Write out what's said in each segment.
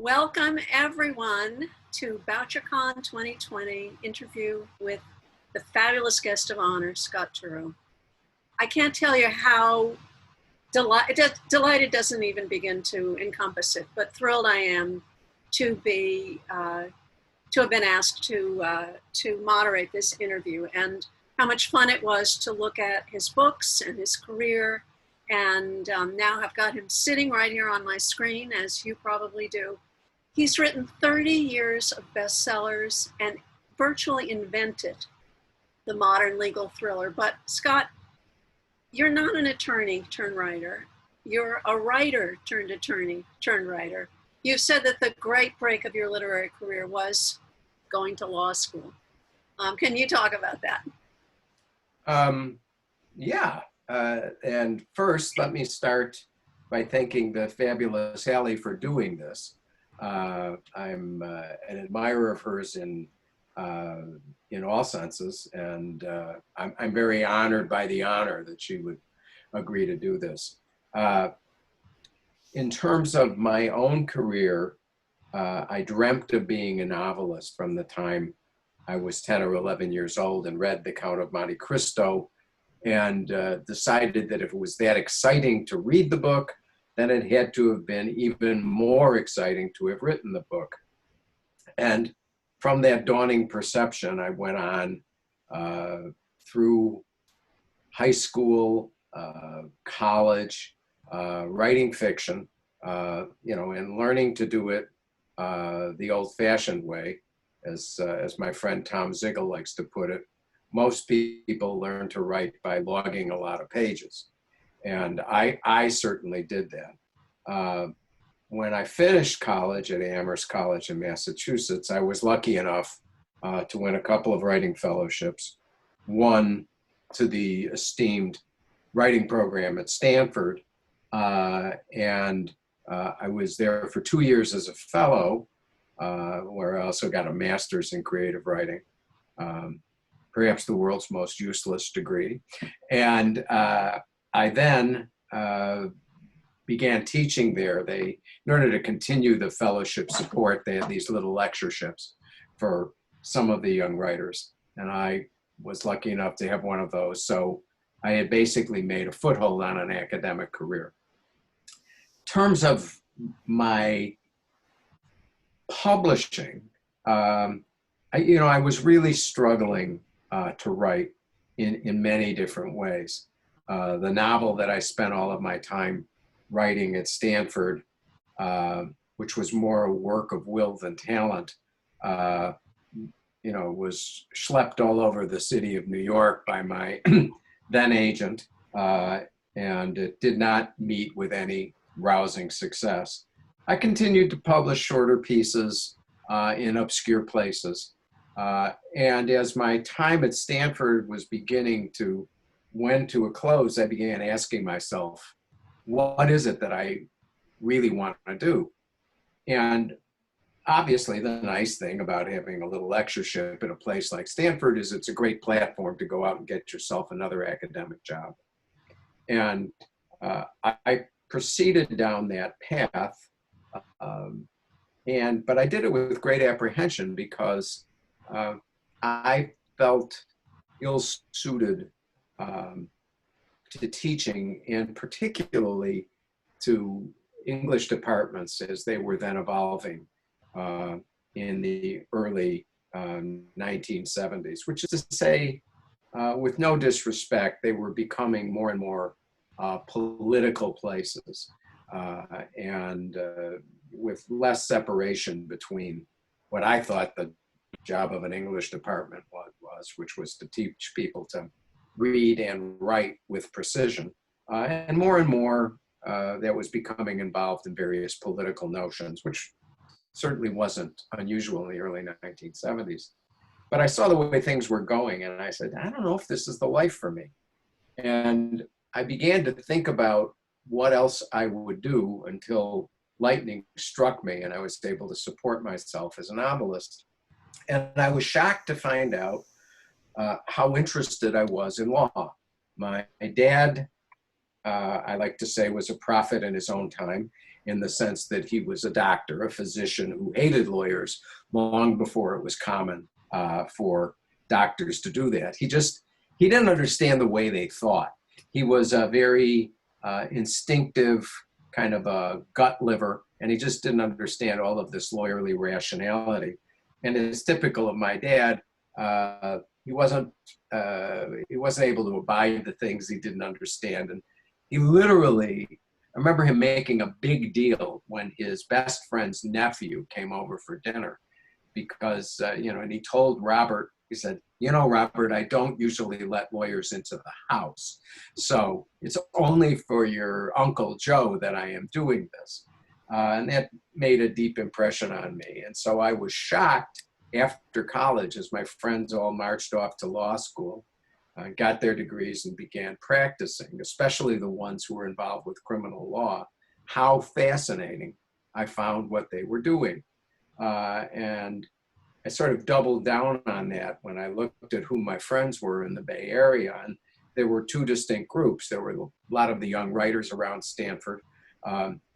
Welcome everyone to BoucherCon 2020 interview with the fabulous guest of honor, Scott Turow. I can't tell you how delighted doesn't even begin to encompass it, but thrilled I am to have been asked to moderate this interview, and how much fun it was to look at his books and his career. And now I've got him sitting right here on my screen, as you probably do. He's written 30 years of bestsellers and virtually invented the modern legal thriller. But Scott, you're not an attorney turned writer. You're a writer turned attorney turned writer. You've said that the great break of your literary career was going to law school. Can you talk about that? Yeah. And first, let me start by thanking the fabulous Hallie for doing this. I'm an admirer of hers in all senses, and I'm very honored by the honor that she would agree to do this. In terms of my own career, I dreamt of being a novelist from the time I was 10 or 11 years old and read The Count of Monte Cristo, and decided that if it was that exciting to read the book, then it had to have been even more exciting to have written the book. And from that dawning perception, I went on through high school, college, writing fiction, and learning to do it the old-fashioned way, as my friend Tom Zigel likes to put it. Most people learn to write by logging a lot of pages. And I certainly did that. When I finished college at Amherst College in Massachusetts, I was lucky enough to win a couple of writing fellowships, one to the esteemed writing program at Stanford. And I was there for 2 years as a fellow, where I also got a master's in creative writing. Perhaps the world's most useless degree. And I then began teaching there. In order to continue the fellowship support, they had these little lectureships for some of the young writers. And I was lucky enough to have one of those. So I had basically made a foothold on an academic career. In terms of my publishing, I was really struggling to write in many different ways. The novel that I spent all of my time writing at Stanford, which was more a work of will than talent, was schlepped all over the city of New York by my then agent, and it did not meet with any rousing success. I continued to publish shorter pieces in obscure places. And as my time at Stanford was beginning to wend to a close, I began asking myself, what is it that I really want to do? And obviously the nice thing about having a little lectureship at a place like Stanford is it's a great platform to go out and get yourself another academic job. And I proceeded down that path, but I did it with great apprehension because I felt ill-suited to teaching, and particularly to English departments as they were then evolving in the early 1970s, which is to say, with no disrespect, they were becoming more and more political places, and with less separation between what I thought the job of an English department was, which was to teach people to read and write with precision. And more that was becoming involved in various political notions, which certainly wasn't unusual in the early 1970s. But I saw the way things were going, and I said, I don't know if this is the life for me. And I began to think about what else I would do until lightning struck me and I was able to support myself as a novelist. And I was shocked to find out how interested I was in law. My dad I like to say, was a prophet in his own time, in the sense that he was a doctor, a physician who hated lawyers long before it was common for doctors to do that. He didn't understand the way they thought. He was a very instinctive, kind of a gut liver, and he just didn't understand all of this lawyerly rationality. And it's typical of my dad. He wasn't able to abide the things he didn't understand, and he literally, I remember him making a big deal when his best friend's nephew came over for dinner, because and he told Robert, he said, Robert, I don't usually let lawyers into the house, so it's only for your Uncle Joe that I am doing this. And that made a deep impression on me. And so I was shocked after college, as my friends all marched off to law school, got their degrees and began practicing, especially the ones who were involved with criminal law, how fascinating I found what they were doing. And I sort of doubled down on that when I looked at who my friends were in the Bay Area. And there were two distinct groups. There were a lot of the young writers around Stanford,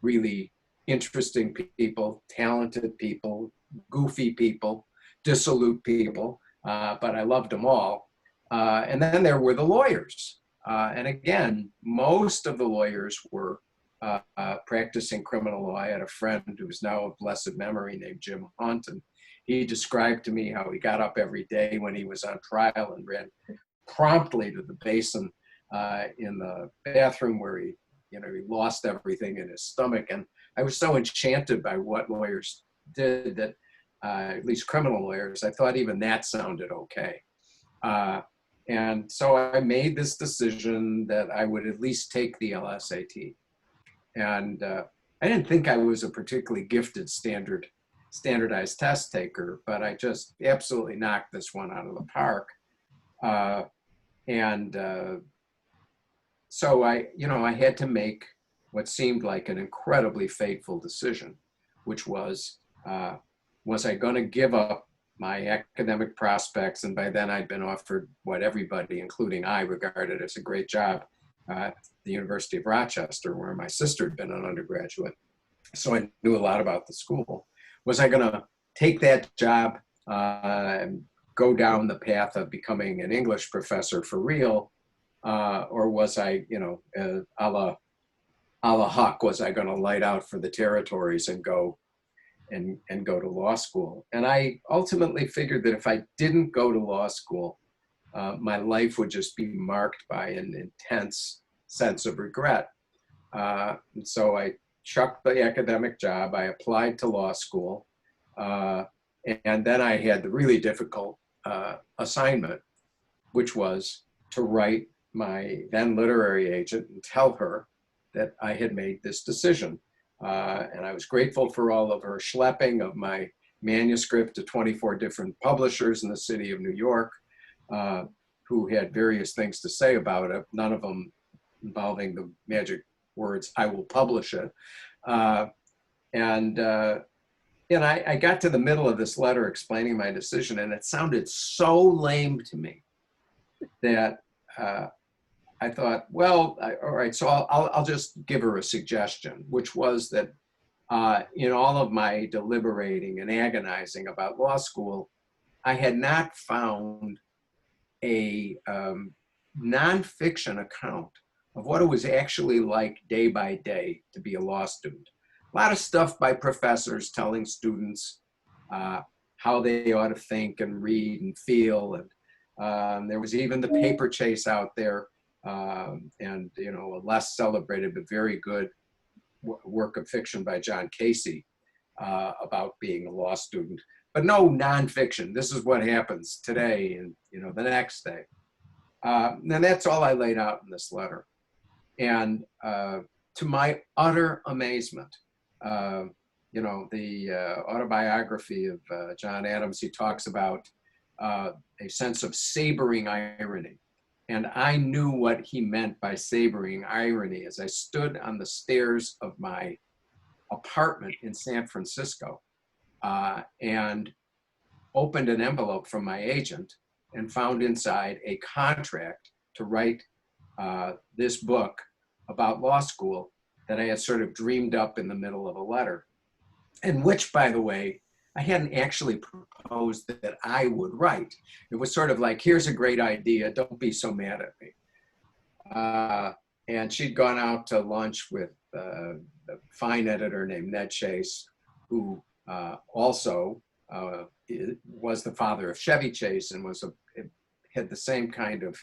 really interesting people, talented people, goofy people, dissolute people, but I loved them all. And then there were the lawyers. And again, most of the lawyers were practicing criminal law. I had a friend who's now of blessed memory named Jim Hunt, and he described to me how he got up every day when he was on trial and ran promptly to the basin in the bathroom where he lost everything in his stomach. And I was so enchanted by what lawyers did that, at least criminal lawyers, I thought even that sounded okay. And so I made this decision that I would at least take the LSAT. And I didn't think I was a particularly gifted standardized test taker, but I just absolutely knocked this one out of the park. So I had to make what seemed like an incredibly fateful decision, which was I going to give up my academic prospects? And by then I'd been offered what everybody, including I, regarded as a great job at the University of Rochester, where my sister had been an undergraduate. So I knew a lot about the school. Was I going to take that job and go down the path of becoming an English professor for real? Or was I, a la Huck, was I going to light out for the territories and go to law school? And I ultimately figured that if I didn't go to law school, my life would just be marked by an intense sense of regret. And so I chucked the academic job. I applied to law school. And then I had the really difficult assignment, which was to write my then literary agent and tell her that I had made this decision. And I was grateful for all of her schlepping of my manuscript to 24 different publishers in the city of New York, who had various things to say about it, none of them involving the magic words, "I will publish it." And I got to the middle of this letter explaining my decision, and it sounded so lame to me that I thought, well, all right, so I'll just give her a suggestion, which was that in all of my deliberating and agonizing about law school, I had not found a nonfiction account of what it was actually like day by day to be a law student. A lot of stuff by professors telling students how they ought to think and read and feel. And there was even the paper chase out there, and a less celebrated but very good work of fiction by John Casey about being a law student. But no nonfiction. This is what happens today and the next day. And that's all I laid out in this letter. And to my utter amazement, the autobiography of John Adams, he talks about a sense of sabering irony. And I knew what he meant by sabering irony as I stood on the stairs of my apartment in San Francisco and opened an envelope from my agent and found inside a contract to write this book about law school that I had sort of dreamed up in the middle of a letter, and which, by the way, I hadn't actually proposed that I would write. It was sort of like, here's a great idea, don't be so mad at me. And she'd gone out to lunch with a fine editor named Ned Chase, who also was the father of Chevy Chase and had the same kind of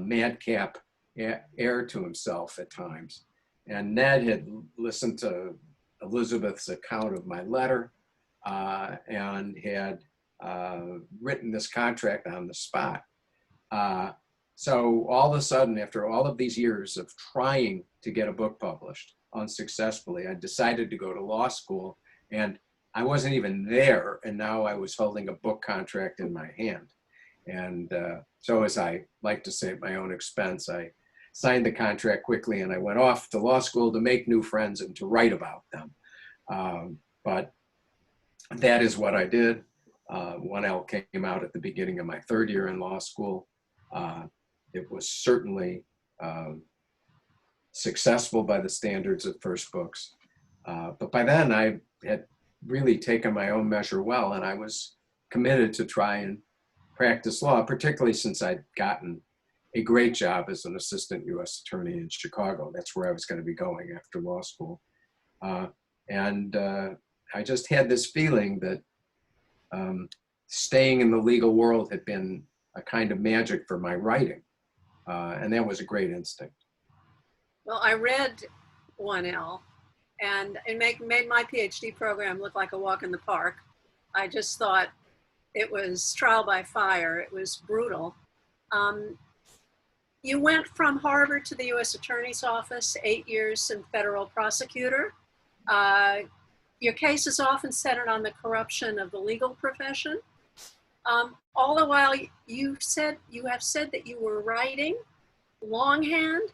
madcap air to himself at times. And Ned had listened to Elizabeth's account of my letter and had written this contract on the spot. So all of a sudden, after all of these years of trying to get a book published unsuccessfully, I decided to go to law school, and I wasn't even there, and now I was holding a book contract in my hand. And so, as I like to say at my own expense, I signed the contract quickly and I went off to law school to make new friends and to write about them. But that is what I did. 1L came out at the beginning of my third year in law school. It was certainly successful by the standards of first books. But by then I had really taken my own measure well, and I was committed to try and practice law, particularly since I'd gotten a great job as an assistant U.S. attorney in Chicago. That's where I was going to be going after law school. And I just had this feeling that staying in the legal world had been a kind of magic for my writing. And that was a great instinct. Well, I read 1L, and it made my PhD program look like a walk in the park. I just thought it was trial by fire. It was brutal. You went from Harvard to the U.S. Attorney's Office, 8 years in federal prosecutor. Your case is often centered on the corruption of the legal profession. All the while, you have said that you were writing longhand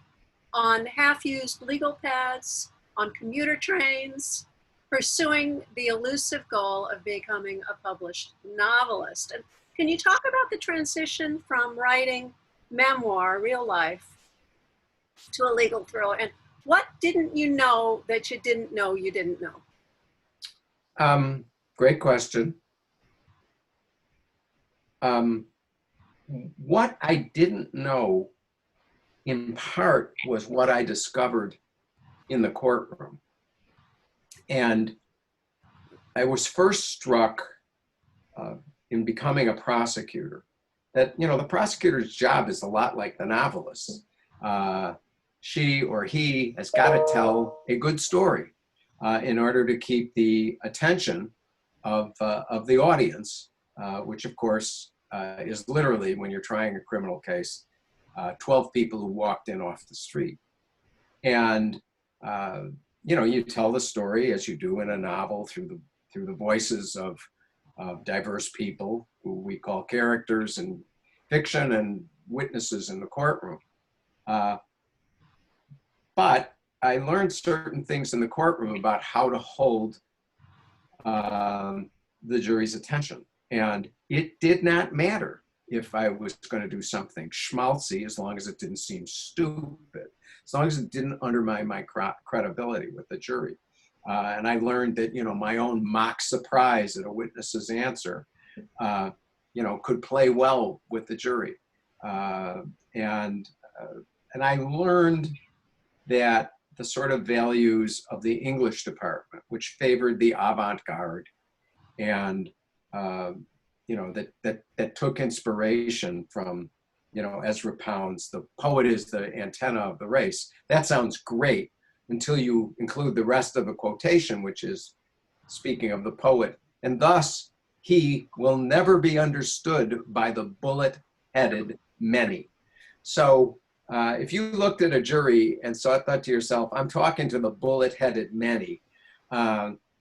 on half-used legal pads, on commuter trains, pursuing the elusive goal of becoming a published novelist. And can you talk about the transition from writing memoir, real life, to a legal thriller? And what didn't you know that you didn't know you didn't know? Great question. What I didn't know, in part, was what I discovered in the courtroom. And I was first struck in becoming a prosecutor that, you know, the prosecutor's job is a lot like the novelist's. She or he has got to tell a good story in order to keep the attention of the audience, which of course is literally, when you're trying a criminal case, 12 people who walked in off the street. And you know, you tell the story as you do in a novel through the voices of diverse people who we call characters in fiction and witnesses in the courtroom. But I learned certain things in the courtroom about how to hold the jury's attention. And it did not matter if I was going to do something schmaltzy, as long as it didn't seem stupid, as long as it didn't undermine my credibility with the jury. And I learned that, you know, my own mock surprise at a witness's answer, you know, could play well with the jury. And I learned that the sort of values of the English department, which favored the avant-garde and you know, that took inspiration from, you know, Ezra Pound's "The poet is the antenna of the race." That sounds great until you include the rest of the quotation, which is speaking of the poet, and thus he will never be understood by the bullet-headed many. So if you looked at a jury and thought to yourself, I'm talking to the bullet-headed many,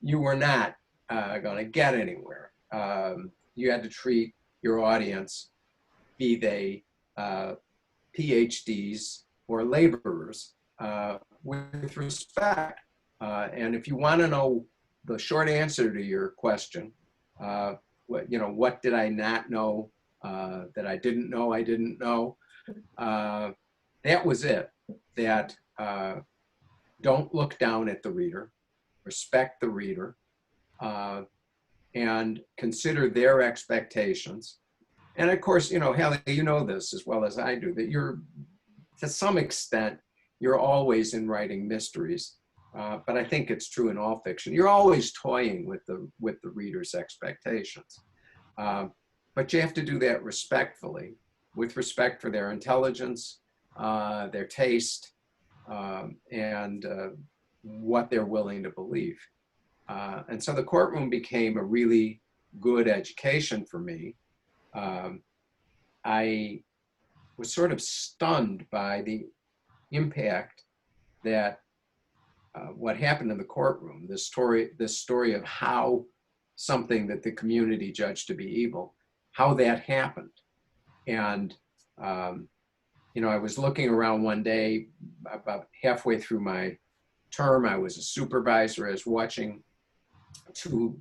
you were not going to get anywhere. You had to treat your audience, be they PhDs or laborers, with respect. And if you want to know the short answer to your question, what did I not know that I didn't know I didn't know? That was it. That don't look down at the reader, respect the reader, and consider their expectations. And of course, you know, Hallie, you know this as well as I do, that you're, to some extent, you're always in writing mysteries. But I think it's true in all fiction. You're always toying with the reader's expectations. But you have to do that respectfully, with respect for their intelligence, their taste, and what they're willing to believe. And so the courtroom became a really good education for me. I was sort of stunned by the impact that what happened in the courtroom, this story of how something that the community judged to be evil, how that happened. And, you know, I was looking around one day, about halfway through my term, I was a supervisor. I was watching two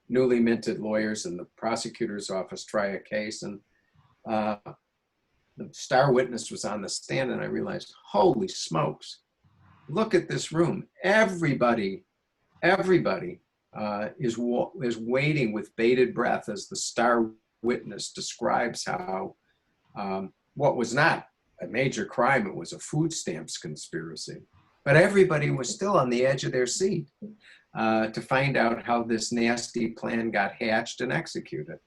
newly minted lawyers in the prosecutor's office try a case, and the star witness was on the stand, and I realized, holy smokes, look at this room. Everybody is waiting with bated breath as the star witness describes how what was not a major crime, it was a food stamps conspiracy. But everybody was still on the edge of their seat to find out how this nasty plan got hatched and executed.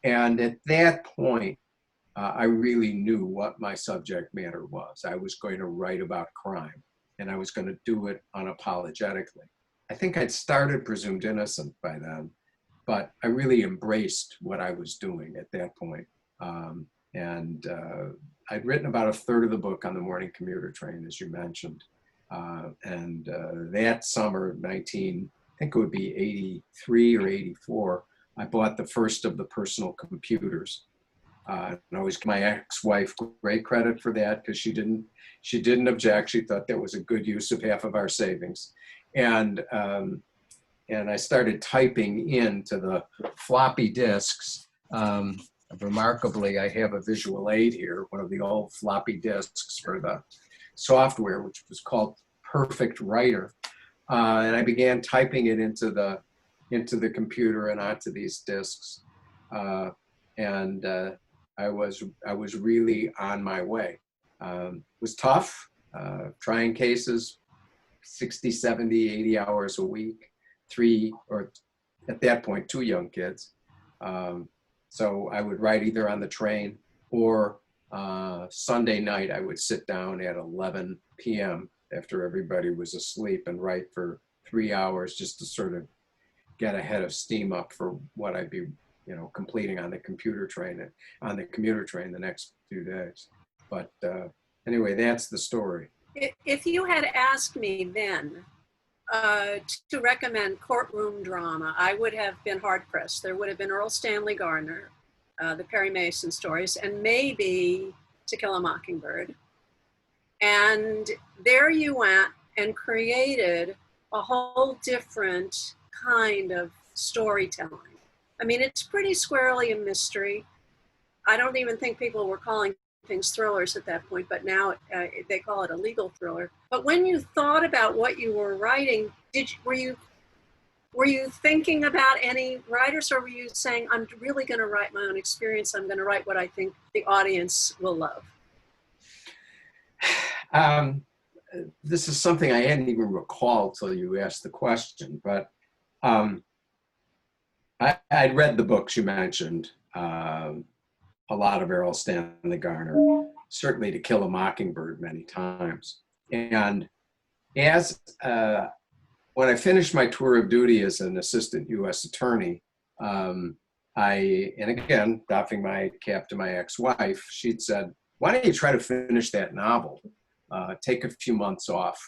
And at that point, I really knew what my subject matter was. I was going to write about crime, and I was going to do it unapologetically. I think I'd started Presumed Innocent by then, but I really embraced what I was doing at that point. I'd written about a third of the book on the morning commuter train, as you mentioned. That summer, I think it would be 83 or 84, I bought the first of the personal computers. And I always give my ex-wife great credit for that, because she didn't object. She thought that was a good use of half of our savings. And I started typing into the floppy disks. Remarkably, I have a visual aid here, one of the old floppy disks for the software, which was called Perfect Writer. And I began typing it into the computer and onto these disks. I was really on my way. It was tough, trying cases, 60, 70, 80 hours a week, or at that point, 2 young kids. So I would write either on the train, or Sunday night, I would sit down at 11 p.m. after everybody was asleep and write for 3 hours, just to sort of get a head of steam up for what I'd be, you know, completing on the commuter train the next few days. But anyway, that's the story. If you had asked me then to recommend courtroom drama, I would have been hard-pressed. There would have been Earl Stanley Gardner, the Perry Mason stories, and maybe To Kill a Mockingbird. And there you went and created a whole different kind of storytelling. I mean, it's pretty squarely a mystery. I don't even think people were calling things thrillers at that point, but now they call it a legal thriller. But when you thought about what you were writing, were you thinking about any writers, or were you saying, I'm really going to write my own experience, I'm going to write what I think the audience will love? This is something I hadn't even recalled till you asked the question, but I'd read the books you mentioned, a lot of Errol Stanley Garner, certainly To Kill a Mockingbird many times. And as when I finished my tour of duty as an assistant U.S. attorney, and again, doffing my cap to my ex-wife, she'd said, why don't you try to finish that novel? Take a few months off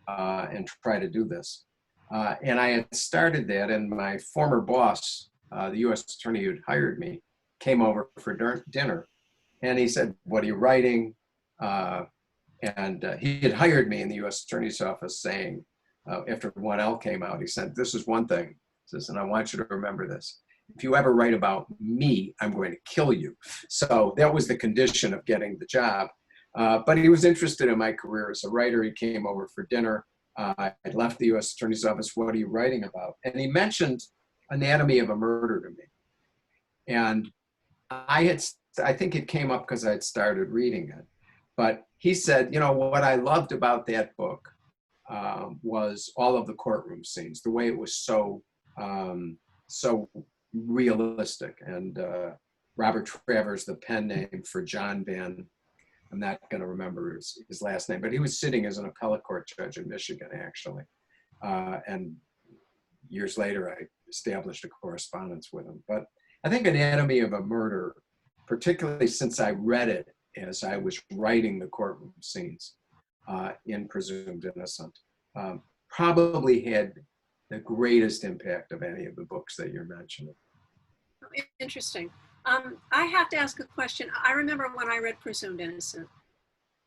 and try to do this. And I had started that, and my former boss, the U.S. attorney who'd hired me, came over for dinner. And he said, what are you writing? He had hired me in the U.S. attorney's office, saying, after 1L came out, he said, this is one thing. He says, and I want you to remember this. If you ever write about me, I'm going to kill you. So that was the condition of getting the job. But he was interested in my career as a writer. He came over for dinner. I'd left the U.S. Attorney's Office. What are you writing about? And he mentioned Anatomy of a Murder to me. And I think it came up because I'd started reading it. But he said, you know, what I loved about that book was all of the courtroom scenes, the way it was so realistic. And Robert Travers, the pen name for John Van, I'm not going to remember his last name, but he was sitting as an appellate court judge in Michigan, actually. And years later, I established a correspondence with him. But I think Anatomy of a Murder, particularly since I read it as I was writing the courtroom scenes in Presumed Innocent, probably had the greatest impact of any of the books that you're mentioning. Interesting. I have to ask a question. I remember when I read Presumed Innocent,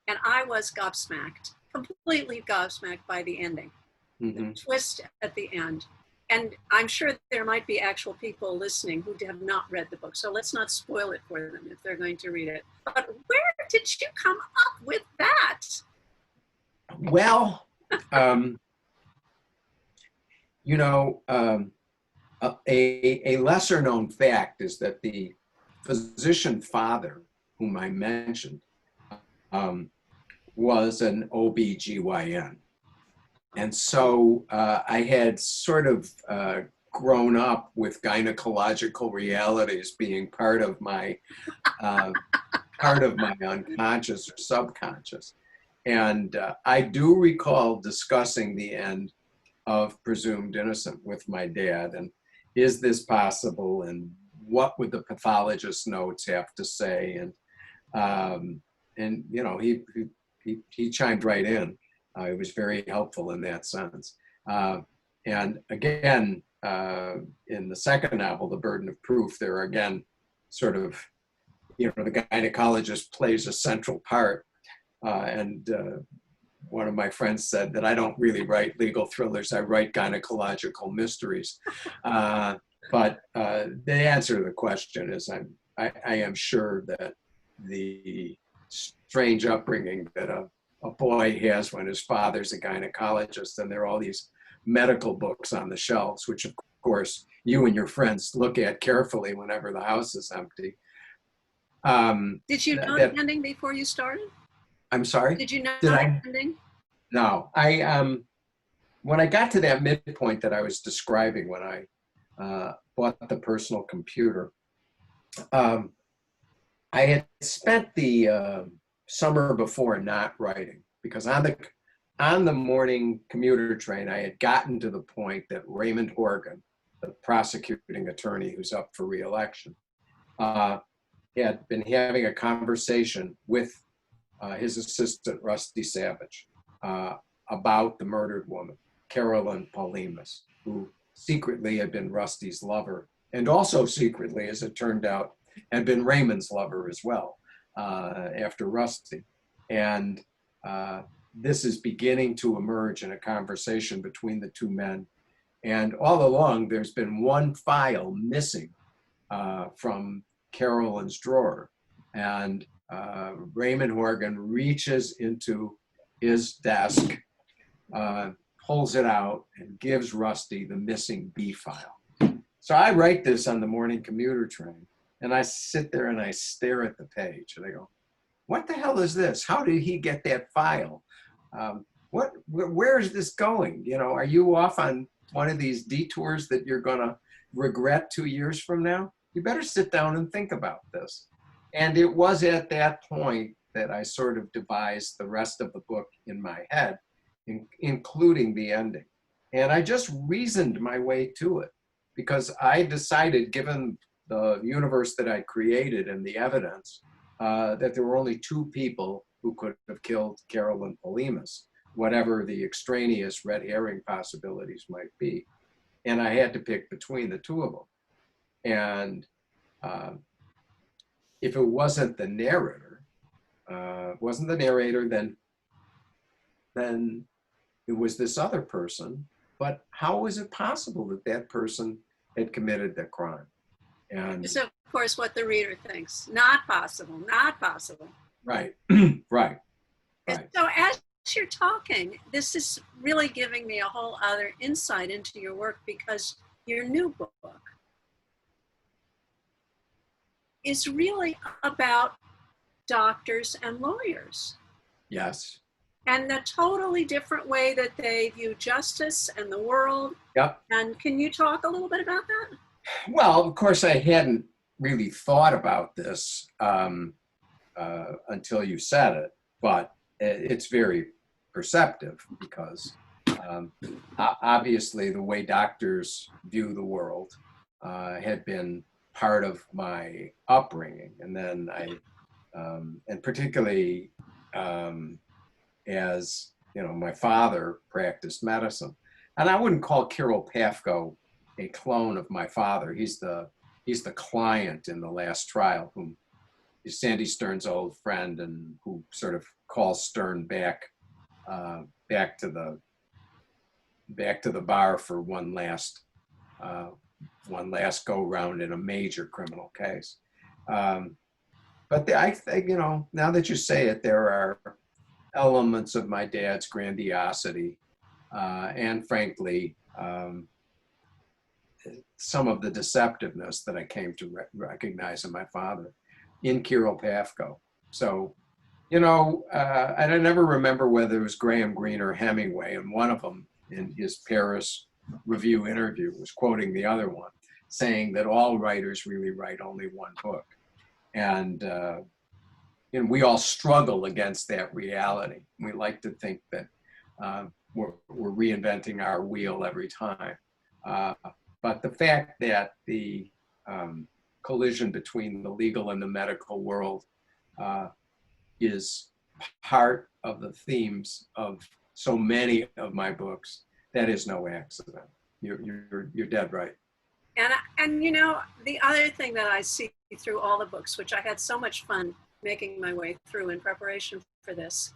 and I was gobsmacked, completely gobsmacked by the ending, the twist at the end. And I'm sure there might be actual people listening who have not read the book, so let's not spoil it for them if they're going to read it. But where did you come up with that? Well, you know, a lesser known fact is that the physician father, whom I mentioned, was an OBGYN. And so I had sort of grown up with gynecological realities being part of my unconscious or subconscious. And I do recall discussing the end of Presumed Innocent with my dad, and is this possible, and what would the pathologist notes have to say, and you know, he chimed right in. It was very helpful in that sense. And again, in the second novel, The Burden of Proof, there are again sort of, you know, the gynecologist plays a central part. And one of my friends said that I don't really write legal thrillers, I write gynecological mysteries. But the answer to the question is I am sure that the strange upbringing that a boy has when his father's a gynecologist, and there are all these medical books on the shelves, which of course you and your friends look at carefully whenever the house is empty. Did you know the ending before you started? I'm sorry? Did you know the ending? No. When I got to that midpoint that I was describing when I bought the personal computer, I had spent the summer before not writing, because on the morning commuter train, I had gotten to the point that Raymond Horgan, the prosecuting attorney who's up for re-election, had been having a conversation with his assistant, Rusty Savage, about the murdered woman, Carolyn Paulimas, who secretly had been Rusty's lover, and also secretly, as it turned out, had been Raymond's lover as well, after Rusty. And this is beginning to emerge in a conversation between the two men. And all along, there's been one file missing from Carolyn's drawer. And Raymond Horgan reaches into his desk, pulls it out, and gives Rusty the missing B file. So I write this on the morning commuter train, and I sit there and I stare at the page, and I go, what the hell is this? How did he get that file? Where is this going? You know, are you off on one of these detours that you're gonna regret 2 years from now? You better sit down and think about this. And it was at that point that I sort of devised the rest of the book in my head, including the ending. And I just reasoned my way to it, because I decided, given the universe that I created and the evidence, that there were only two people who could have killed Carolyn Paulimas, whatever the extraneous red herring possibilities might be. And I had to pick between the two of them. And if it wasn't the narrator, then it was this other person. But how was it possible that that person had committed the crime? And so, of course, what the reader thinks. Not possible, not possible. Right. Right. Right. So as you're talking, this is really giving me a whole other insight into your work, because your new book is really about doctors and lawyers Yes. and the totally different way that they view justice and the world. Yep. And can you talk a little bit about that? Well, of course, I hadn't really thought about this until you said it, but it's very perceptive because obviously the way doctors view the world had been part of my upbringing. And then and particularly as, you know, my father practiced medicine. And I wouldn't call Kirill Pafko a clone of my father. He's the client in the last trial, whom is Sandy Stern's old friend, and who sort of calls Stern back to the bar for one last go round in a major criminal case. But I think, you know, now that you say it, there are elements of my dad's grandiosity and frankly some of the deceptiveness that I came to recognize in my father in Kirill Pafko. So, you know, I never remember whether it was Graham Greene or Hemingway, and one of them in his Paris Review interview was quoting the other one, saying that all writers really write only one book. And we all struggle against that reality. We like to think that we're reinventing our wheel every time. But the fact that the collision between the legal and the medical world is part of the themes of so many of my books, that is no accident. You're dead right. And you know, the other thing that I see through all the books, which I had so much fun making my way through in preparation for this,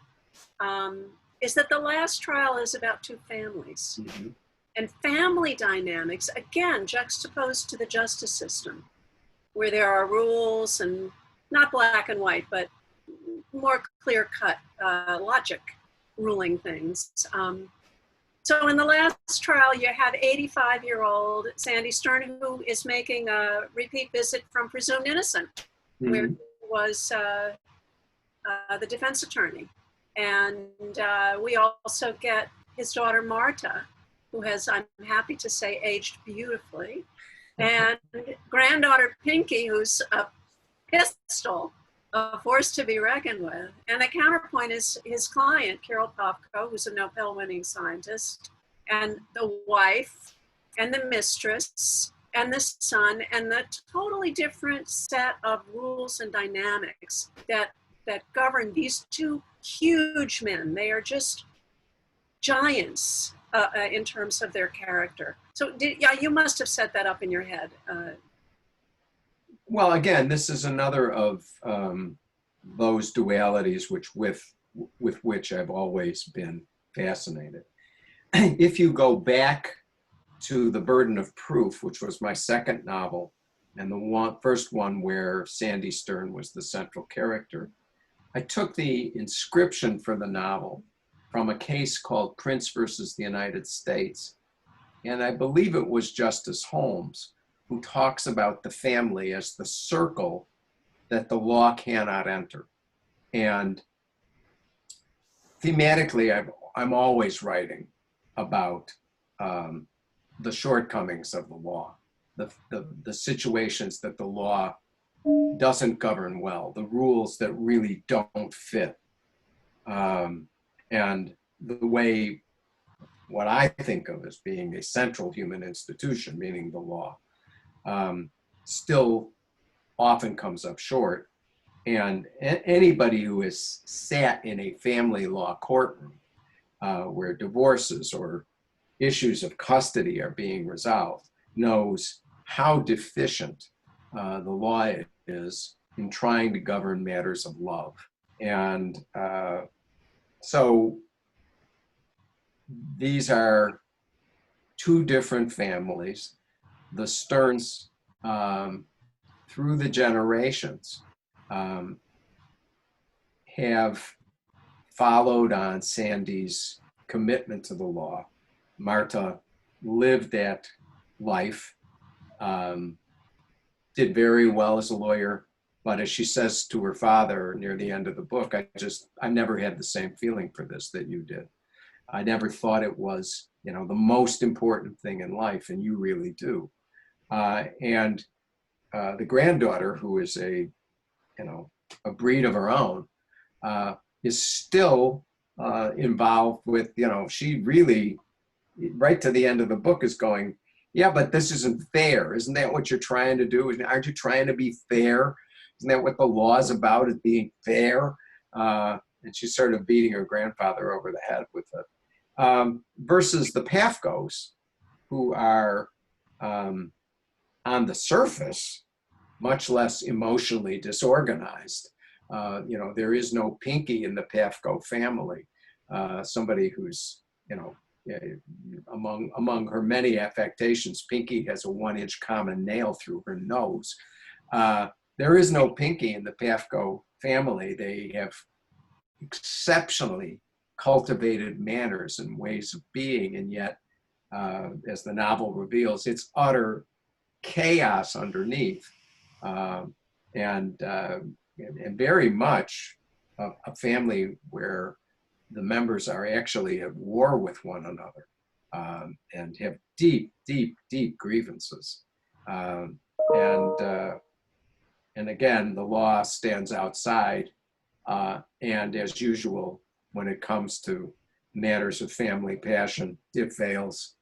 is that the last trial is about two families. Mm-hmm. And family dynamics, again, juxtaposed to the justice system, where there are rules and not black and white, but more clear-cut logic ruling things. So in the last trial, you have 85-year-old Sandy Stern, who is making a repeat visit from presumed innocent, mm-hmm. where he was the defense attorney. And we also get his daughter, Marta, who has, I'm happy to say, aged beautifully, and granddaughter, Pinky, who's a pistol, a force to be reckoned with. And the counterpoint is his client, Kirill Pafko, who's a Nobel-winning scientist, and the wife, and the mistress, and the son, and the totally different set of rules and dynamics that govern these two huge men. They are just giants in terms of their character. So you must have set that up in your head. Well, again, this is another of those dualities with which I've always been fascinated. If you go back to The Burden of Proof, which was my second novel, and the first one where Sandy Stern was the central character, I took the inscription for the novel from a case called Prince versus the United States. And I believe it was Justice Holmes who talks about the family as the circle that the law cannot enter. And thematically, I'm always writing about the shortcomings of the law, the situations that the law doesn't govern well, the rules that really don't fit. And the way, what I think of as being a central human institution, meaning the law, still often comes up short. And anybody who has sat in a family law courtroom where divorces or issues of custody are being resolved knows how deficient the law is in trying to govern matters of love. And so these are two different families, the Sterns through the generations have followed on Sandy's commitment to the law. Marta lived that life, did very well as a lawyer, but as she says to her father near the end of the book, I never had the same feeling for this that you did. I never thought it was, the most important thing in life, and you really do. And the granddaughter, who is a breed of her own, is still involved with, she really, right to the end of the book, is going, yeah, but this isn't fair. Isn't that what you're trying to do? Aren't you trying to be fair? Isn't that what the law is about, is being fair? And she's sort of beating her grandfather over the head with it. Versus the Pafkos, who are on the surface much less emotionally disorganized. There is no Pinky in the Pafko family, somebody who's, among her many affectations, Pinky has a 1-inch common nail through her nose. There is no Pinky in the Pafko family. They have exceptionally cultivated manners and ways of being, and yet, as the novel reveals, it's utter chaos underneath, and very much a family where the members are actually at war with one another, and have deep, deep, deep grievances. And again, the law stands outside, and as usual, when it comes to matters of family passion, it fails.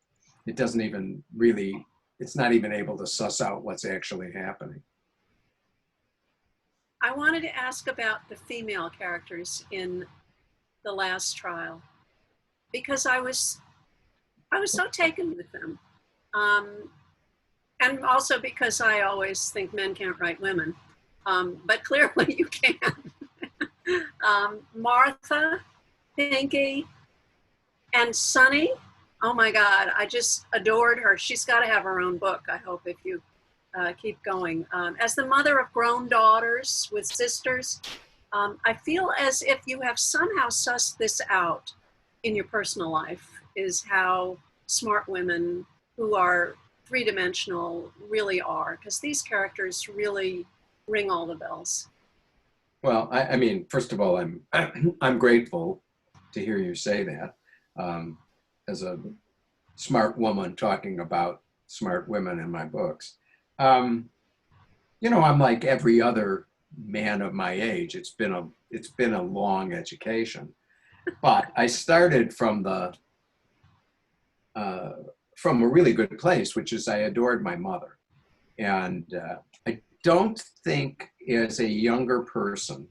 It doesn't even really, it's not even able to suss out what's actually happening. I wanted to ask about the female characters in the last trial, because I was so taken with them. And also because I always think men can't write women, but clearly you can. Martha, Pinky, and Sunny. Oh my God, I just adored her. She's got to have her own book, I hope, if you keep going. As the mother of grown daughters with sisters, I feel as if you have somehow sussed this out in your personal life, is how smart women who are three-dimensional really are, because these characters really ring all the bells. Well, I mean, first of all, I'm grateful to hear you say that. As a smart woman talking about smart women in my books. I'm like every other man of my age. It's been a long education, but I started from a really good place, which is I adored my mother. And I don't think as a younger person,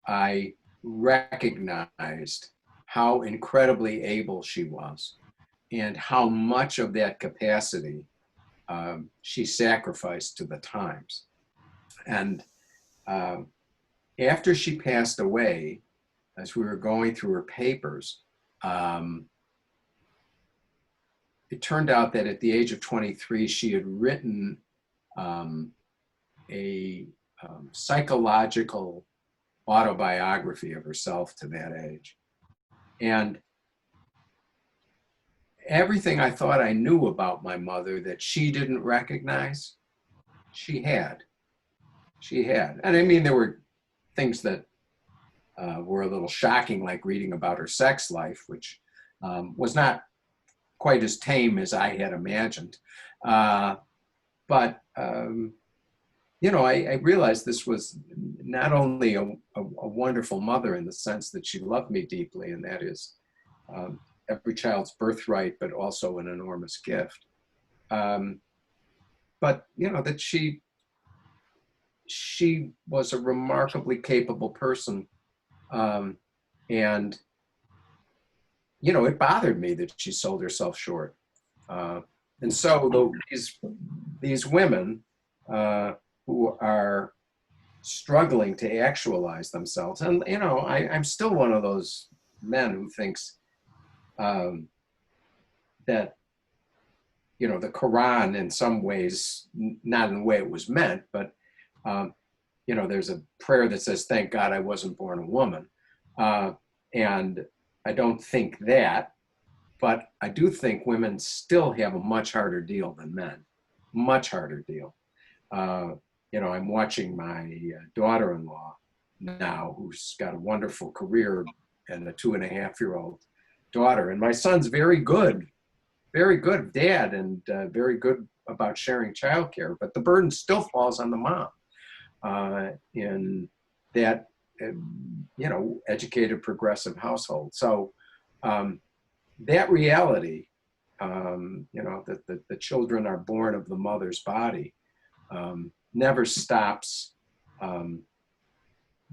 I recognized how incredibly able she was and how much of that capacity she sacrificed to the times. And after she passed away, as we were going through her papers, it turned out that at the age of 23, she had written a psychological autobiography of herself to that age. And everything I thought I knew about my mother that she didn't recognize, she had. And I mean, there were things that were a little shocking, like reading about her sex life, which was not quite as tame as I had imagined. But I realized this was not only a wonderful mother in the sense that she loved me deeply, and that is every child's birthright, but also an enormous gift. But that she was a remarkably capable person, and it bothered me that she sold herself short. And so these women who are struggling to actualize themselves, and I'm still one of those men who thinks that the Quran in some ways, not in the way it was meant, but there's a prayer that says, "Thank God I wasn't born a woman." And I don't think that, but I do think women still have a much harder deal than men, much harder deal. I'm watching my daughter-in-law now, who's got a wonderful career and a 2.5-year-old daughter. And my son's very good dad, and very good about sharing childcare, but the burden still falls on the mom in that, educated, progressive household. So that reality, that the children are born of the mother's body, never stops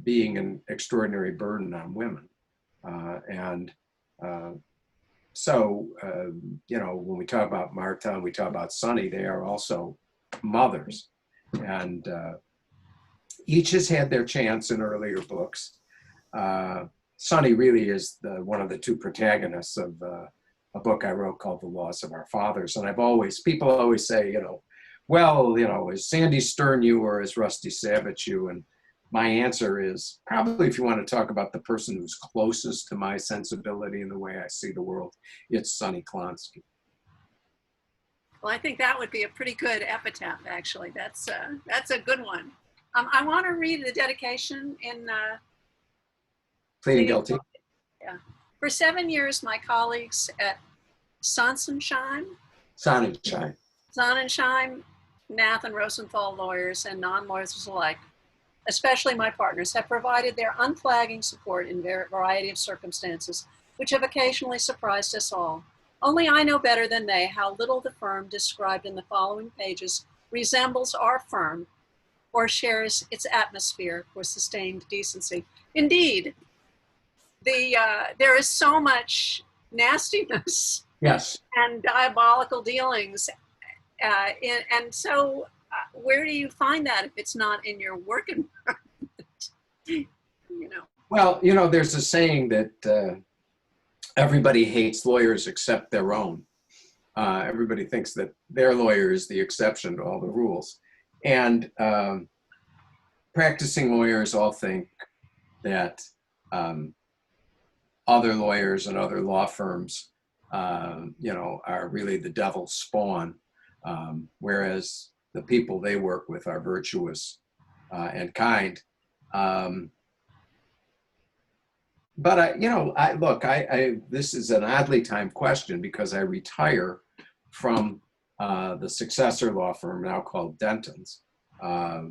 being an extraordinary burden on women. When we talk about Marta and we talk about Sunny, they are also mothers. And each has had their chance in earlier books. Sunny really is one of the two protagonists of a book I wrote called The Loss of Our Fathers. And people always say, is Sandy Stern you or is Rusty Savage you? And my answer is probably, if you want to talk about the person who's closest to my sensibility and the way I see the world, it's Sonny Klonsky. Well, I think that would be a pretty good epitaph, actually. That's a good one. I want to read the dedication in Pleading Guilty. Yeah. For 7 years, my colleagues at Sonnenshein, Nath and Rosenthal lawyers and non-lawyers alike, especially my partners, have provided their unflagging support in a variety of circumstances, which have occasionally surprised us all. Only I know better than they how little the firm described in the following pages resembles our firm or shares its atmosphere for sustained decency. Indeed, there is so much nastiness, yes, and diabolical dealings. And so where do you find that if it's not in your work environment? Well, there's a saying that everybody hates lawyers except their own. Everybody thinks that their lawyer is the exception to all the rules. And practicing lawyers all think that other lawyers and other law firms, are really the devil's spawn, whereas the people they work with are virtuous and kind. But this is an oddly timed question because I retire from the successor law firm now called Denton's.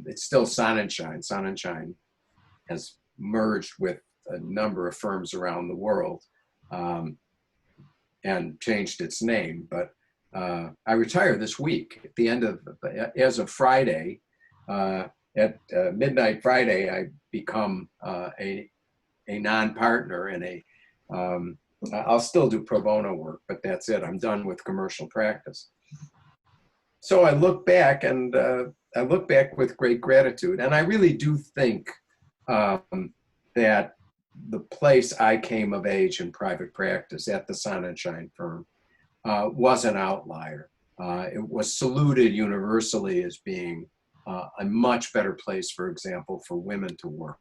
It's still Sonnenschein. Sonnenschein has merged with a number of firms around the world and changed its name. But I retire this week at the end of, as of Friday, at midnight Friday, I become a non-partner in I'll still do pro bono work, but that's it. I'm done with commercial practice. So I look back with great gratitude. And I really do think that the place I came of age in private practice at the Sonnenschein firm was an outlier. It was saluted universally as being a much better place, for example, for women to work.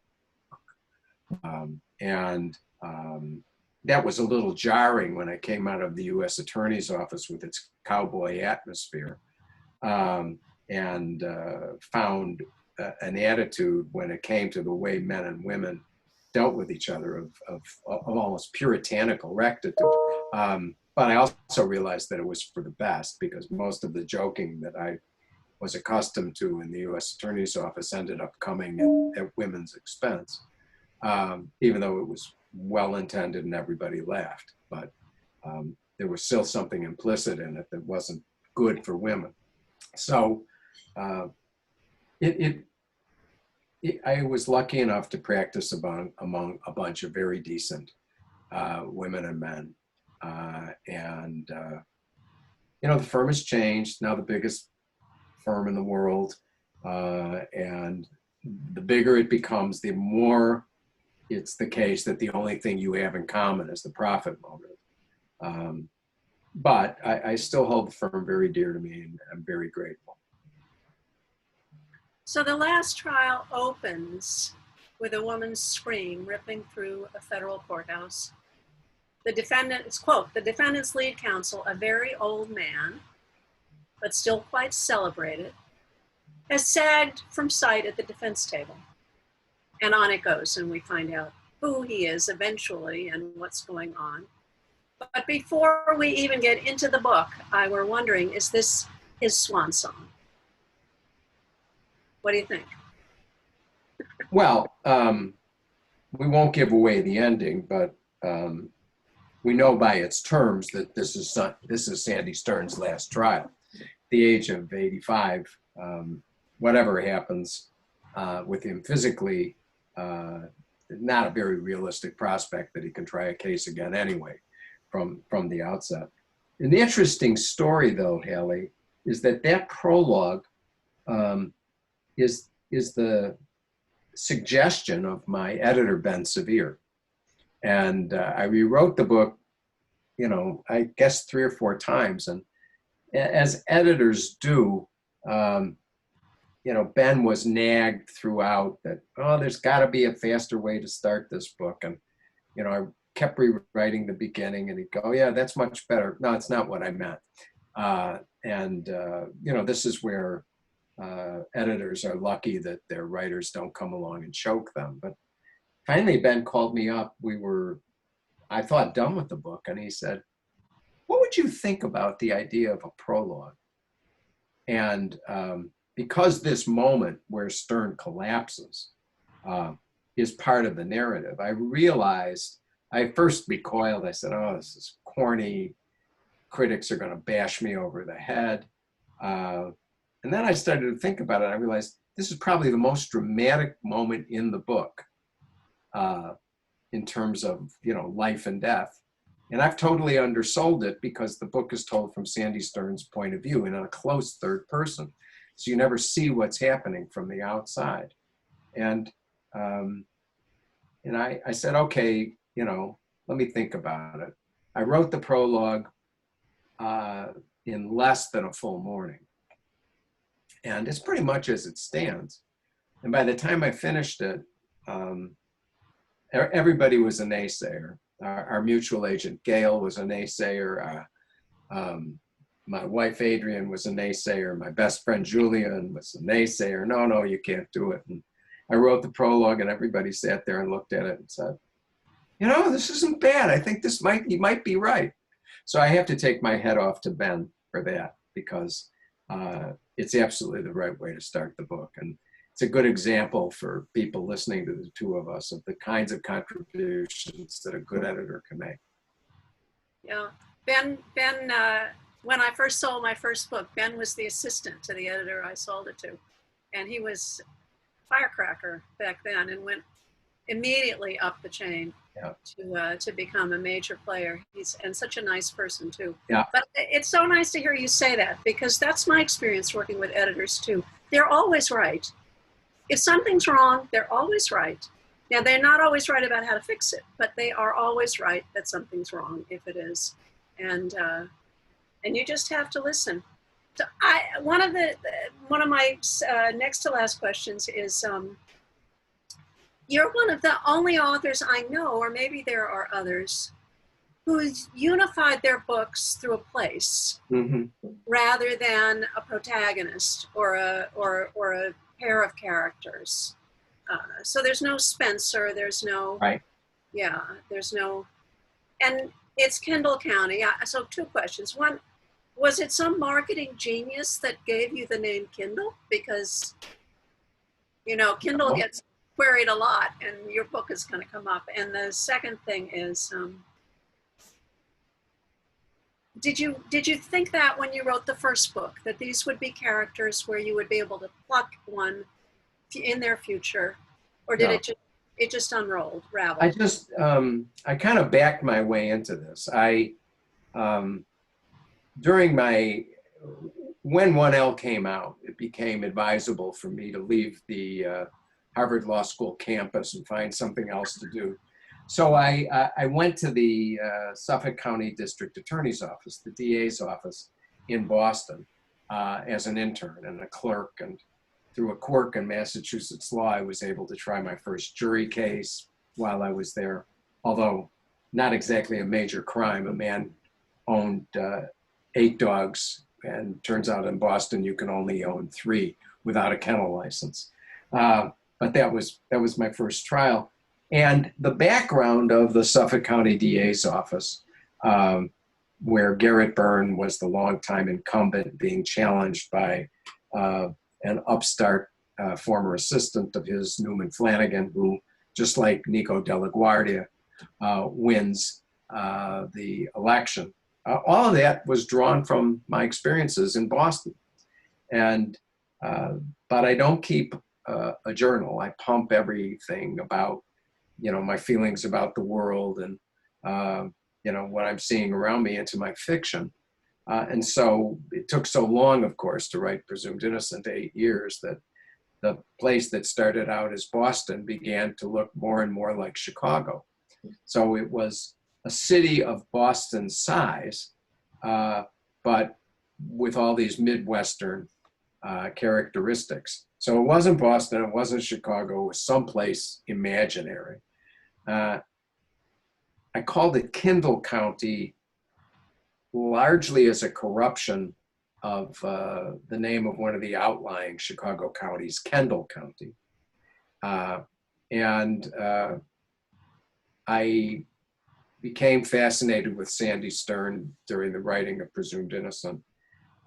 That was a little jarring when I came out of the U.S. Attorney's Office with its cowboy atmosphere, and found an attitude when it came to the way men and women dealt with each other of almost puritanical rectitude. But I also realized that it was for the best, because most of the joking that I was accustomed to in the U.S. Attorney's Office ended up coming at women's expense, even though it was well-intended and everybody laughed. But there was still something implicit in it that wasn't good for women. So I was lucky enough to practice among a bunch of very decent women and men. The firm has changed, now the biggest firm in the world. And the bigger it becomes, the more it's the case that the only thing you have in common is the profit motive. But I still hold the firm very dear to me, and I'm very grateful. So the last trial opens with a woman's scream ripping through a federal courthouse. The defendant's quote, the defendant's lead counsel, a very old man, but still quite celebrated, has sagged from sight at the defense table. And on it goes, and we find out who he is eventually and what's going on. But before we even get into the book, I were wondering, is this his swan song? What do you think? Well, we won't give away the ending, but we know by its terms that this is Sandy Stern's last trial. At the age of 85, whatever happens with him physically, not a very realistic prospect that he can try a case again anyway from the outset. An interesting story, though, Hallie, is that prologue is the suggestion of my editor, Ben Severe. And I rewrote the book, I guess 3 or 4 times. And as editors do, Ben was nagged throughout that, oh, there's got to be a faster way to start this book. And, I kept rewriting the beginning and he'd go, oh, yeah, that's much better. No, it's not what I meant. This is where editors are lucky that their writers don't come along and choke them. But finally, Ben called me up. We were, I thought, done with the book. And he said, what would you think about the idea of a prologue? And because this moment where Stern collapses is part of the narrative, I realized, I first recoiled. I said, oh, this is corny. Critics are going to bash me over the head. And then I started to think about it. I realized this is probably the most dramatic moment in the book in terms of, life and death. And I've totally undersold it because the book is told from Sandy Stern's point of view and in a close third person. So you never see what's happening from the outside. And I said, okay, let me think about it. I wrote the prologue in less than a full morning. And it's pretty much as it stands. And by the time I finished it, everybody was a naysayer. Our mutual agent, Gail, was a naysayer. My wife, Adrian, was a naysayer. My best friend, Julian, was a naysayer. No, you can't do it. And I wrote the prologue and everybody sat there and looked at it and said, this isn't bad. I think you might be right. So I have to take my head off to Ben for that because it's absolutely the right way to start the book. And it's a good example for people listening to the two of us of the kinds of contributions that a good editor can make. Yeah, Ben, when I first sold my first book, Ben was the assistant to the editor I sold it to. And he was firecracker back then and went immediately up the chain to become a major player. He's such a nice person too. Yeah. But it's so nice to hear you say that because that's my experience working with editors too. They're always right. If something's wrong, they're always right. Now, they're not always right about how to fix it, but they are always right that something's wrong if it is. And you just have to listen. So one of my next to last questions is, you're one of the only authors I know, or maybe there are others, who's unified their books through a place rather than a protagonist or a pair of characters. So there's no Spencer, there's no, right. Yeah, there's no, and it's Kendall County. So 2 questions. One, was it some marketing genius that gave you the name Kindle? Because, Kindle gets queried a lot and your book is going to come up. And the second thing is, did you think that when you wrote the first book, that these would be characters where you would be able to pluck one in their future, or did it just unrolled, raveled? I just, I kind of backed my way into this. When 1L came out, it became advisable for me to leave the Harvard Law School campus and find something else to do. So I went to the Suffolk County District Attorney's Office, the DA's office in Boston, as an intern and a clerk, and through a quirk in Massachusetts law, I was able to try my first jury case while I was there, although not exactly a major crime. A man owned 8 dogs, and turns out in Boston you can only own 3 without a kennel license. But that was my first trial. And the background of the Suffolk County DA's office, where Garrett Byrne was the longtime incumbent being challenged by an upstart former assistant of his, Newman Flanagan, who, just like Nico Della Guardia, wins the election. All of that was drawn from my experiences in Boston. And, but I don't keep a journal. I pump everything about, my feelings about the world and, what I'm seeing around me into my fiction. And so it took so long, of course, to write Presumed Innocent, 8 years, that the place that started out as Boston began to look more and more like Chicago. So it was a city of Boston size, but with all these Midwestern characteristics. So it wasn't Boston, it wasn't Chicago, it was someplace imaginary. I called it Kendall County largely as a corruption of the name of one of the outlying Chicago counties, Kendall County. And I became fascinated with Sandy Stern during the writing of Presumed Innocent,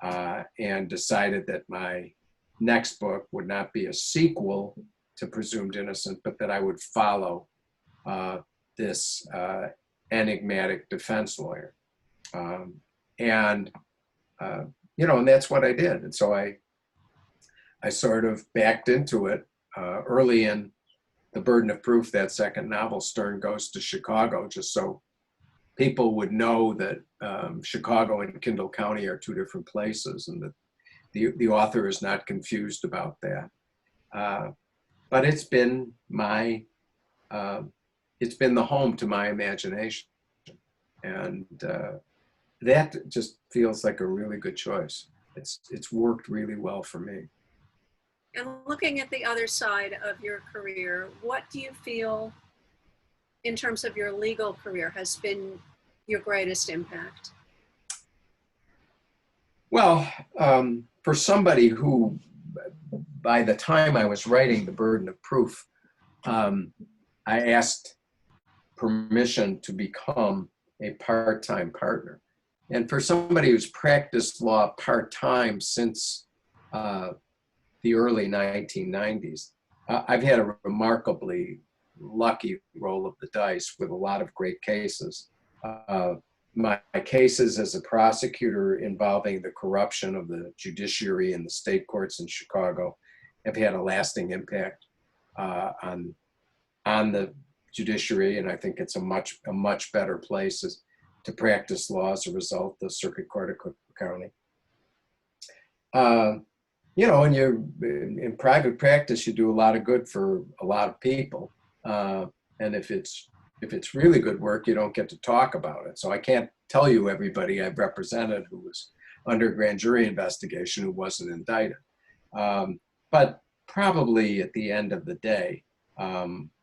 and decided that my next book would not be a sequel to Presumed Innocent, but that I would follow this enigmatic defense lawyer. And that's what I did. And so I sort of backed into it early in The Burden of Proof, that second novel. Stern goes to Chicago just so people would know that Chicago and Kendall County are 2 different places, and that the author is not confused about that. But it's been the home to my imagination. And that just feels like a really good choice. It's worked really well for me. And looking at the other side of your career, what do you feel in terms of your legal career has been your greatest impact? Well, for somebody who, by the time I was writing The Burden of Proof, I asked permission to become a part-time partner. And for somebody who's practiced law part-time since the early 1990s, I've had a remarkably lucky roll of the dice with a lot of great cases. My cases as a prosecutor involving the corruption of the judiciary and the state courts in Chicago have had a lasting impact on the judiciary, and I think it's a much better place to practice law as a result of the Circuit Court of Cook County. And in private practice, you do a lot of good for a lot of people, and if it's really good work, you don't get to talk about it. So I can't tell you everybody I've represented who was under grand jury investigation who wasn't indicted. But probably at the end of the day,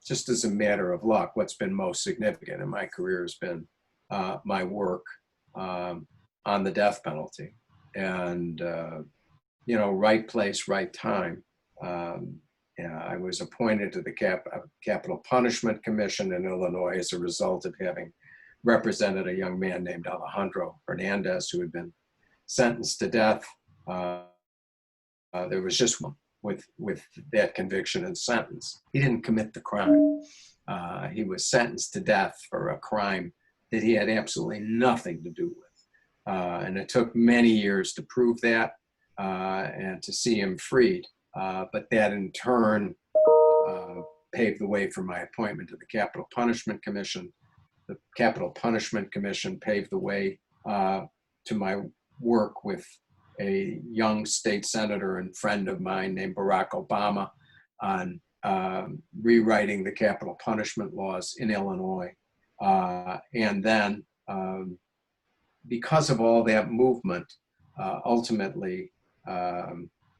just as a matter of luck, what's been most significant in my career has been my work on the death penalty. And, right place, right time. I was appointed to the Capital Punishment Commission in Illinois as a result of having represented a young man named Alejandro Hernandez, who had been sentenced to death. There was just one with that conviction and sentence. He didn't commit the crime. He was sentenced to death for a crime that he had absolutely nothing to do with. And it took many years to prove that and to see him freed. But that in turn paved the way for my appointment to the Capital Punishment Commission. The Capital Punishment Commission paved the way to my work with a young state senator and friend of mine named Barack Obama on rewriting the capital punishment laws in Illinois. And then because of all that movement, ultimately,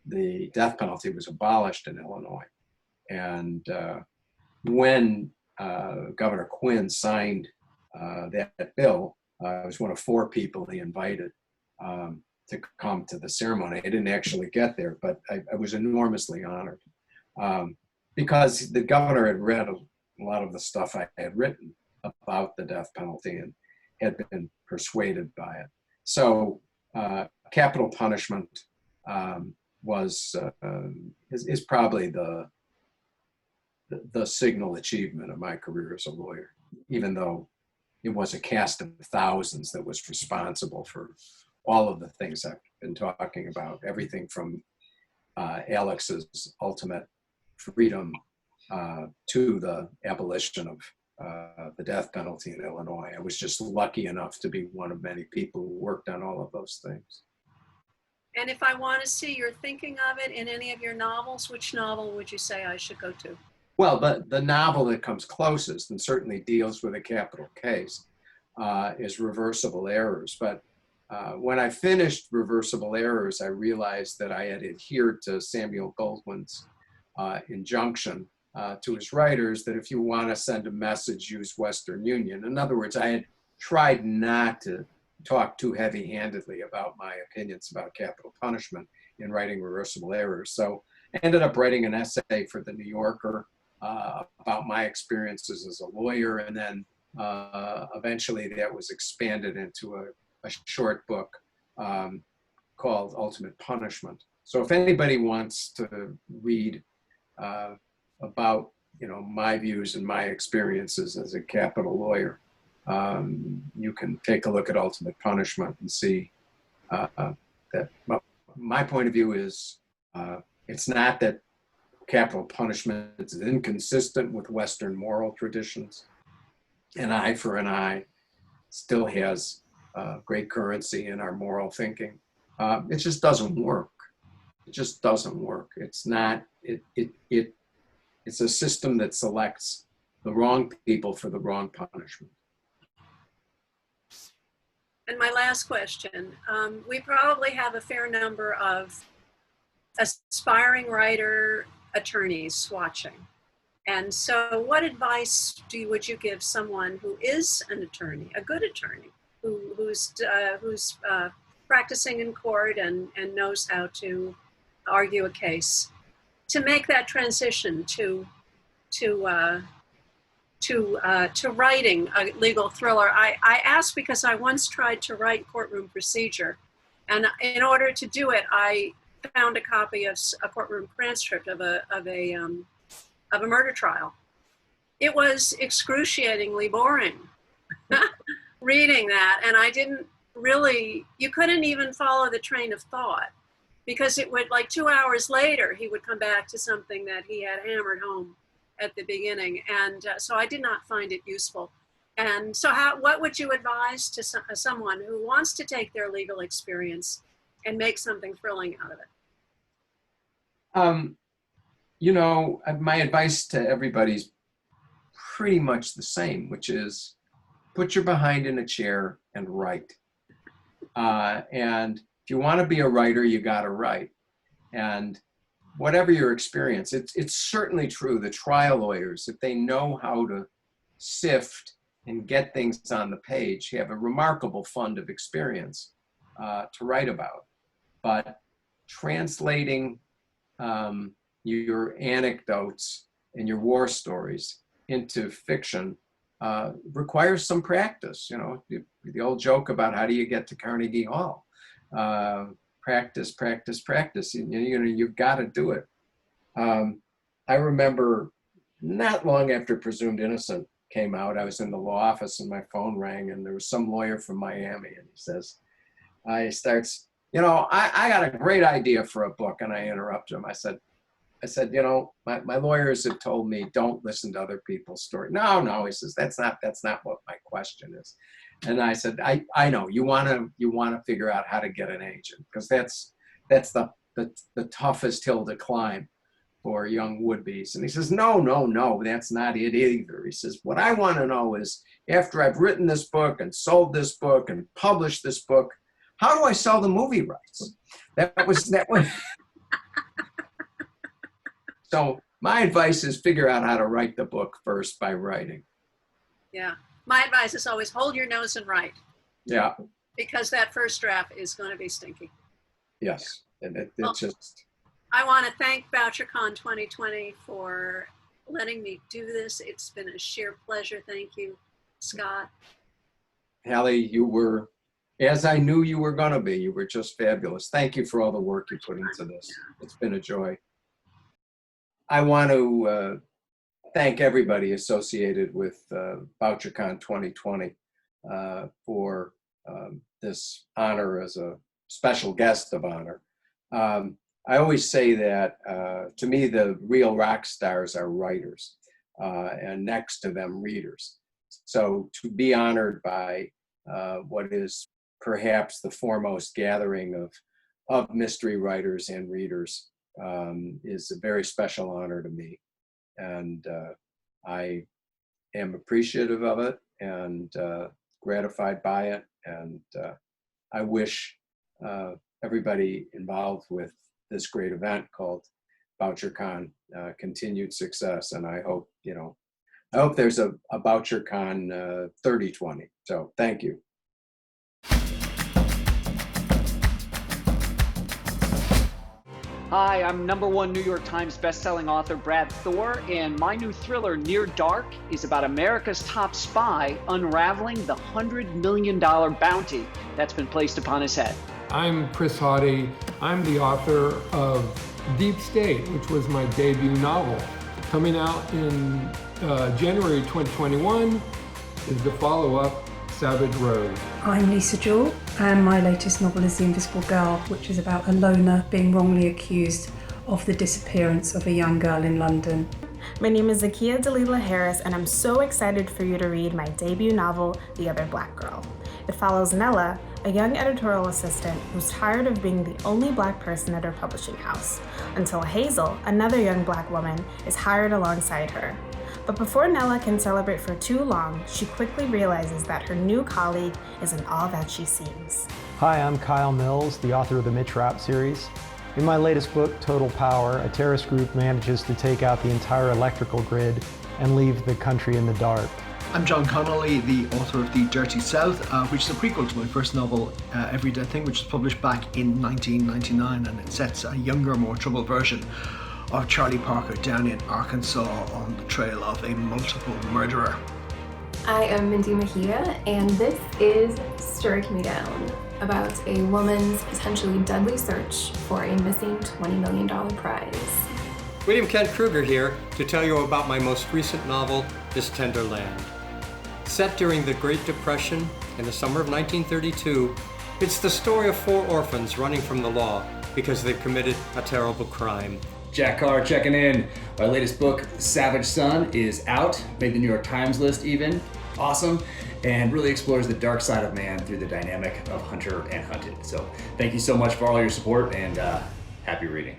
the death penalty was abolished in Illinois. And when Governor Quinn signed that bill, I was one of 4 people he invited to come to the ceremony. I didn't actually get there, but I was enormously honored because the governor had read a lot of the stuff I had written about the death penalty and had been persuaded by it. So capital punishment is probably the signal achievement of my career as a lawyer, even though it was a cast of thousands that was responsible for all of the things I've been talking about, everything from Alex's ultimate freedom to the abolition of the death penalty in Illinois. I was just lucky enough to be one of many people who worked on all of those things. And if I want to see your thinking of it in any of your novels, which novel would you say I should go to? Well, the novel that comes closest and certainly deals with a capital case is Reversible Errors. But when I finished Reversible Errors, I realized that I had adhered to Samuel Goldwyn's injunction to his writers that if you want to send a message, use Western Union. In other words, I had tried not to talk too heavy-handedly about my opinions about capital punishment in writing Reversible Errors. So I ended up writing an essay for the New Yorker about my experiences as a lawyer, and then eventually that was expanded into a short book called Ultimate Punishment. So if anybody wants to read about my views and my experiences as a capital lawyer, you can take a look at Ultimate Punishment and see that my point of view is it's not that capital punishment is inconsistent with Western moral traditions. An eye for an eye still has great currency in our moral thinking. It just doesn't work. It just doesn't work. It's not, it's a system that selects the wrong people for the wrong punishment. And my last question, we probably have a fair number of aspiring writer attorneys watching. And so what advice would you give someone who is an attorney, a good attorney, who's practicing in court and knows how to argue a case, to make that transition to writing a legal thriller? I ask because I once tried to write courtroom procedure, and in order to do it, I found a copy of a courtroom transcript of a murder trial. It was excruciatingly boring reading that, and I didn't really, you couldn't even follow the train of thought, because it would, like 2 hours later, he would come back to something that he had hammered home at the beginning, and so I did not find it useful. And so what would you advise to someone who wants to take their legal experience and make something thrilling out of it? My advice to everybody's pretty much the same, which is put your behind in a chair and write. And if you want to be a writer, you got to write. And whatever your experience, it's certainly true that trial lawyers, if they know how to sift and get things on the page, have a remarkable fund of experience to write about. But translating your anecdotes and your war stories into fiction requires some practice. The old joke about how do you get to Carnegie Hall? Practice, practice, practice. You've got to do it. I remember not long after Presumed Innocent came out, I was in the law office and my phone rang, and there was some lawyer from Miami, and he starts, I got a great idea for a book. And I interrupted him. I said, my lawyers have told me don't listen to other people's stories. No, he says, that's not what my question is. And I said, I know you want to figure out how to get an agent, because that's the toughest hill to climb for young would-bes. And he says, no, that's not it either. He says, what I want to know is, after I've written this book and sold this book and published this book, how do I sell the movie rights? That was So my advice is figure out how to write the book first by writing. Yeah. My advice is always hold your nose and write. Yeah. Because that first draft is going to be stinky. Yes. And Well, just. I want to thank VoucherCon 2020 for letting me do this. It's been a sheer pleasure. Thank you, Scott. Hallie, you were, as I knew you were going to be, you were just fabulous. Thank you for all the work you put into this. It's been a joy. I want to thank everybody associated with VoucherCon 2020 for this honor as a special guest of honor. I always say that to me, the real rock stars are writers, and next to them, readers. So to be honored by what is perhaps the foremost gathering of mystery writers and readers is a very special honor to me. And I am appreciative of it and gratified by it. And I wish everybody involved with this great event called VoucherCon continued success. And I hope, I hope there's a VoucherCon 3020. So thank you. Hi, I'm #1 New York Times bestselling author Brad Thor, and my new thriller, Near Dark, is about America's top spy unraveling the $100 million bounty that's been placed upon his head. I'm Chris Haughey. I'm the author of Deep State, which was my debut novel. Coming out in January 2021 is the follow-up, Savage Road. I'm Lisa Jewell, and my latest novel is The Invisible Girl, which is about a loner being wrongly accused of the disappearance of a young girl in London. My name is Zakiya Dalila Harris, and I'm so excited for you to read my debut novel, The Other Black Girl. It follows Nella, a young editorial assistant who's tired of being the only black person at her publishing house, until Hazel, another young black woman, is hired alongside her. But before Nella can celebrate for too long, she quickly realizes that her new colleague isn't all that she seems. Hi, I'm Kyle Mills, the author of the Mitch Rapp series. In my latest book, Total Power, a terrorist group manages to take out the entire electrical grid and leave the country in the dark. I'm John Connolly, the author of The Dirty South, which is a prequel to my first novel, Every Dead Thing, which was published back in 1999, and it sets a younger, more troubled version of Charlie Parker down in Arkansas on the trail of a multiple murderer. I am Mindy Mejia, and this is Strike Me Down, about a woman's potentially deadly search for a missing $20 million prize. William Kent Kruger here to tell you about my most recent novel, This Tender Land. Set during the Great Depression in the summer of 1932, it's the story of 4 orphans running from the law because they've committed a terrible crime. Jack Carr checking in. My latest book, Savage Son, is out, made the New York Times list even. Awesome, and really explores the dark side of man through the dynamic of hunter and hunted. So thank you so much for all your support, and happy reading.